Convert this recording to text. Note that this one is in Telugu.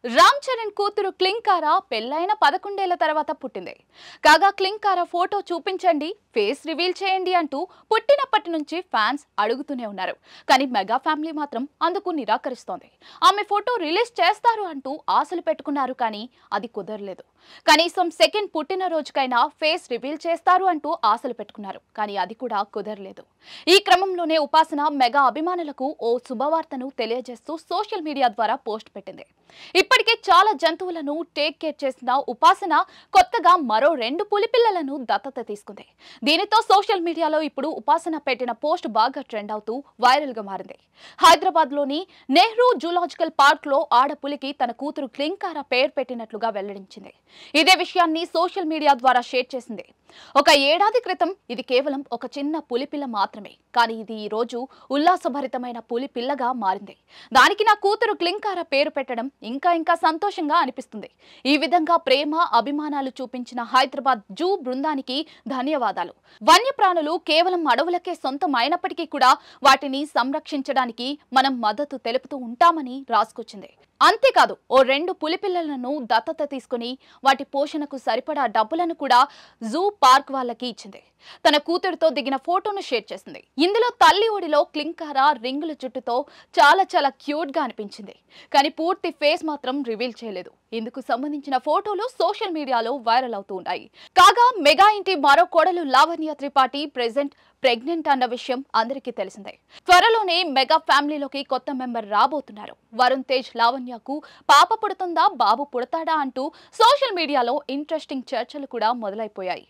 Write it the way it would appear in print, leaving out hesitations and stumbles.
రామ్ చరణ్ కూతురు క్లింకారా పెళ్లైన 11 ఏళ్ల తర్వాత పుట్టింది. కాగా క్లింకారా ఫోటో చూపించండి, ఫేస్ రివీల్ చేయండి అంటూ పుట్టినప్పటి నుంచి ఫ్యాన్స్ అడుగుతూనే ఉన్నారు. కానీ మెగా ఫ్యామిలీ మాత్రం అందుకు నిరాకరిస్తోంది. ఆమె ఫోటో రిలీజ్ చేస్తారు అంటూ ఆశలు పెట్టుకున్నారు, కానీ అది కుదరలేదు. కనీసం సెకండ్ పుట్టినరోజుకైనా ఫేస్ రివీల్ చేస్తారు అంటూ ఆశలు పెట్టుకున్నారు, కానీ అది కూడా కుదరలేదు. ఈ క్రమంలోనే ఉపాసన మెగా అభిమానులకు ఓ శుభవార్తను తెలియజేస్తూ సోషల్ మీడియా ద్వారా పోస్ట్ పెట్టింది. ఇప్పటికే చాలా జంతువులను టేక్ కేర్ చేసిన ఉపాసన కొత్తగా మరో 2 పులిపిల్లలను దత్తత తీసుకుంది. దీనితో సోషల్ మీడియాలో ఇప్పుడు ఉపాసన పెట్టిన పోస్ట్ బాగా ట్రెండ్ అవుతూ వైరల్ గా మారింది. హైదరాబాద్ లోని నెహ్రూ జూలాజికల్ పార్క్ లో ఆడపులికి తన కూతురు క్లింకారా పేరు పెట్టినట్లుగా వెల్లడించింది. ఇదే విషయాన్ని సోషల్ మీడియా ద్వారా షేర్ చేసింది. ఒక ఏడాది క్రితం ఇది కేవలం ఒక చిన్న పులిపిల్ల మాత్రమే, కానీ ఇది ఈ రోజు ఉల్లాసభరితమైన పులిపిల్లగా మారింది. దానికి నా కూతురు క్లింకారా పేరు పెట్టడం ఇంకా సంతోషంగా అనిపిస్తుంది. ఈ విధంగా ప్రేమ అభిమానాలు చూపించిన హైదరాబాద్ జూ బృందానికి ధన్యవాదాలు. వన్యప్రాణులు కేవలం అడవులకే సొంతం అయినప్పటికీ కూడా వాటిని సంరక్షించడానికి మనం మద్దతు తెలుపుతూ ఉంటామని రాసుకొచ్చింది. అంతేకాదు, ఓ 2 పులిపిల్లలను దత్తత తీసుకుని వాటి పోషణకు సరిపడా డబ్బులను కూడా జూ పార్క్ వాళ్ళకి ఇచ్చింది. తన కూతురుతో దిగిన ఫోటోను షేర్ చేసింది. ఇందులో తల్లి ఒడిలో క్లింకారా రింగుల జుట్టుతో చాలా క్యూట్ గా అనిపించింది, కానీ పూర్తి ఫేస్ మాత్రం రివీల్ చేయలేదు. ఇందుకు సంబంధించిన ఫోటోలు సోషల్ మీడియాలో వైరల్ అవుతూ ఉన్నాయి. కాగా మెగా ఇంటి మరో కోడలు లావణ్య త్రిపాఠి ప్రెగ్నెంట్ అన్న విషయం అందరికీ తెలిసిందే. త్వరలోనే మెగా ఫ్యామిలీలోకి కొత్త మెంబర్ రాబోతున్నారు. వరుణ్ తేజ్ లావణ్యకు పాప పుడుతుందా, బాబు పుడతాడా అంటూ సోషల్ మీడియాలో ఇంట్రెస్టింగ్ చర్చలు కూడా మొదలైపోయాయి.